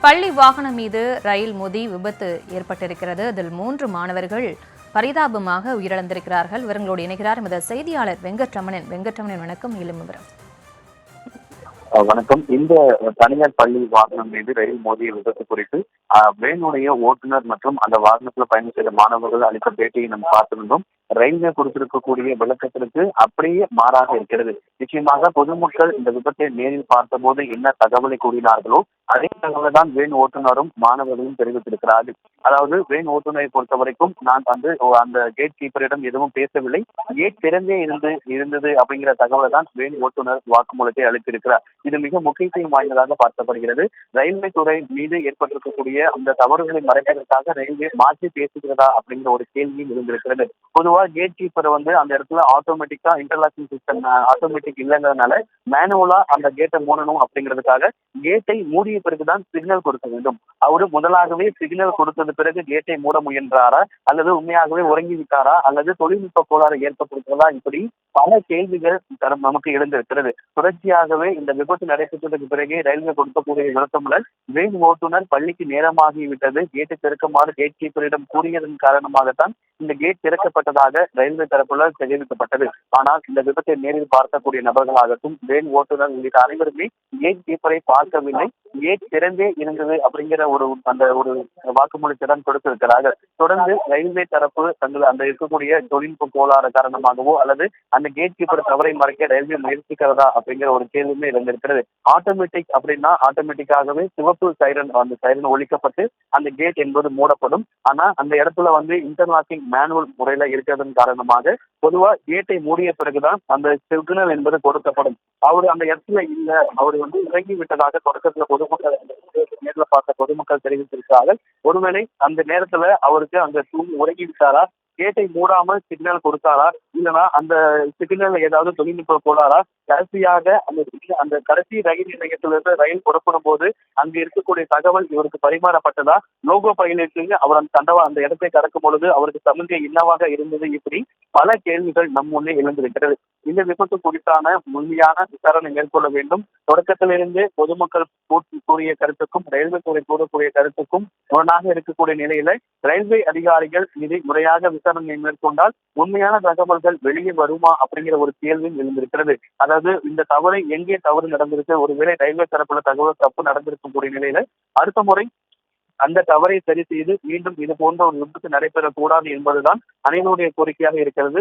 பள்ளி வாகனம் மீது ரயில் மோதி விபத்து ஏற்பட்டிருக்கிறது. இதில் 3 மாணவர்கள் பரிதாபமாக உயிரிழந்திருக்கிறார்கள். இவர்களோடு இணைகிறார் எமது செய்தியாளர் வெங்கட்ரமணன். வணக்கம். மேலும் விவரம். வணக்கம். இந்த தனியார் பள்ளி வாகனம் மீது ரயில் மோதிய விபத்து குறித்து வேனுடைய ஓட்டுநர் மற்றும் அந்த வாகனத்தில் பயணம் செய்த மாணவர்கள் அளித்த பேட்டியை நம்ம பார்த்திருந்தோம். ரயில்வே கொடுத்திருக்கக்கூடிய விளக்கத்திற்கு அப்படியே மாறாக இருக்கிறது. நிச்சயமாக பொதுமக்கள் இந்த விபத்தை நேரில் பார்த்தபோது என்ன தகவலை கூறினார்களோ அதே தகவலை தான் வேன் ஓட்டுநரும் மாணவர்களும் தெரிவித்திருக்கிறார்கள். அதாவது வேன் ஓட்டுநரை பொறுத்த வரைக்கும் நான் அந்த கேட் கீப்பரிடம் எதுவும் பேசவில்லை, கேட் திறந்தே இருந்தது அப்படிங்கிற தகவலை தான் வேன் ஓட்டுநர் வாக்குமூலத்தை அளித்திருக்கிறார். இது மிக முக்கியத்துவம் வாய்ந்ததாக பார்க்கப்படுகிறது. ரயில்வே துறை மீது ஏற்பட்டிருக்கக்கூடிய அந்த தவறுகளை மறைப்பதற்காக ரயில்வே மாற்றி பேசுகிறதா அப்படிங்கிற ஒரு கேள்வியும் இருந்திருக்கிறது. பொதுவாக கேட் கீப்பர் அந்த இடத்துல ஆட்டோமேட்டிக்கா இன்டர்லாக்கிங் சிஸ்டம் ஆட்டோமேட்டிக் இல்லைங்கிறதுனால மேனுவலா அந்த கேட்டை மூடணும் அப்படிங்கிறதுக்காக கேட்டை மூடிய பிறகுதான் சிக்னல் கொடுக்க வேண்டும். அவரு முதலாகவே சிக்னல் கொடுத்தது பிறகு கேட்டை மூட முயன்றாரா அல்லது உண்மையாகவே உறங்கி விட்டாரா அல்லது தொழில்நுட்ப கோளாறு ஏற்பட்டிருக்கிறதா, இப்படி பல கேள்விகள் நமக்கு எழுந்திருக்கிறது. தொடர்ச்சியாகவே இந்த விபத்து நடைபெற்றதுக்கு பிறகு ரயில்வே கொடுக்கக்கூடிய விளக்கமுடன் வேன் ஓட்டுநர் பள்ளிக்கு நேரமாகிவிட்டது, கேட்டை திறக்குமாறு கேட் கீப்பரிடம் கூறியதன் காரணமாகத்தான் இந்த கேட் திறக்கப்பட்டதாக ரயில்வே தரப்புல தெரிவிக்கப்பட்டது. ஆனால் இந்த விபத்தை நேரில் பார்க்கக்கூடிய நபர்களாகட்டும் வேன் ஓட்டுநர் உள்ளிட்ட அனைவருமே கேட் கீப்பரை பார்க்கவில்லை, கேட் திறந்தே இருந்தது அப்படிங்கிற ஒரு வாக்குமூலத்திடம் கொடுத்திருக்கிறார்கள். தொடர்ந்து ரயில்வே தரப்பு அந்த இருக்கக்கூடிய தொழில்நுட்ப கோளாறு காரணமாகவோ அல்லது அந்த கேட் கீப்பர் தவறை மறைக்க ரயில்வே முயற்சிக்கிறதா அப்படிங்கிற ஒரு கேள்வியுமே இருந்திருக்கிறது. ஆட்டோமேட்டிக் அப்படின்னா ஆட்டோமேட்டிக்காகவே சிவப்பு சைரன் ஒழிக்கப்பட்டு அந்த கேட் என்பது மூடப்படும். ஆனா அந்த இடத்துல இன்டர்லாக்கிங் மேனுவல் முறையில இருக்கிறதன் காரணமாக பொதுவா கேட்டை மூடிய பிறகுதான் அந்த சிக்னல் என்பது கொடுக்கப்படும். அவரு அந்த இடத்துல இல்ல, அவர் இறங்கி விட்டதாக தொடக்கத்துல பொதுமக்கள் நேரில் பார்த்த பொதுமக்கள் தெரிவித்திருக்கிறார்கள். ஒருவேளை அந்த நேரத்துல அவருக்கு அந்த தூங்கி உறங்கி விட்டாரா, கேட்டை மூடாமல் சிக்னல் கொடுத்தாரா, இல்லைன்னா அந்த சிக்னல் ஏதாவது தொழில்நுட்ப கோளாரா, கடைசியாக அந்த கடைசி ரயில் நிலையத்திலிருந்து ரயில் புறப்படும் போது அங்கு இருக்கக்கூடிய தகவல் இவருக்கு பரிமாறப்பட்டதா, லோகோ பைலட்டுக்கு அவர் அந்த இடத்தை கடக்கும் பொழுது அவருக்கு சமிகை என்னவாக இருந்தது, இப்படி பல கேள்விகள் நம் முன்னே எழுந்திருக்கிறது. இந்த விபத்து குறித்தான முழுமையான விசாரணை மேற்கொள்ள வேண்டும். தொடக்கத்திலிருந்து பொதுமக்கள் கூறிய கருத்துக்கும் ரயில்வே துறை கூறக்கூடிய கருத்துக்கும் முரணாக இருக்கக்கூடிய நிலையில ரயில்வே அதிகாரிகள் இதை முறையாக விசாரணை மேற்கொண்டால் உண்மையான தகவல்கள் வெளியே வருமா அப்படிங்கிற ஒரு கேள்வியும் எழுந்திருக்கிறது. அதாவது இந்த தவறை எங்கே தவறு நடந்திருக்கு, ஒருவேளை ரயில்வே தரப்புல தப்பு நடந்திருக்கக்கூடிய நிலையில அடுத்த முறை அந்த தவறை சரி செய்து மீண்டும் இது போன்ற ஒரு விபத்து நடைபெறக்கூடாது என்பதுதான் அனைவருடைய கோரிக்கையாக இருக்கிறது.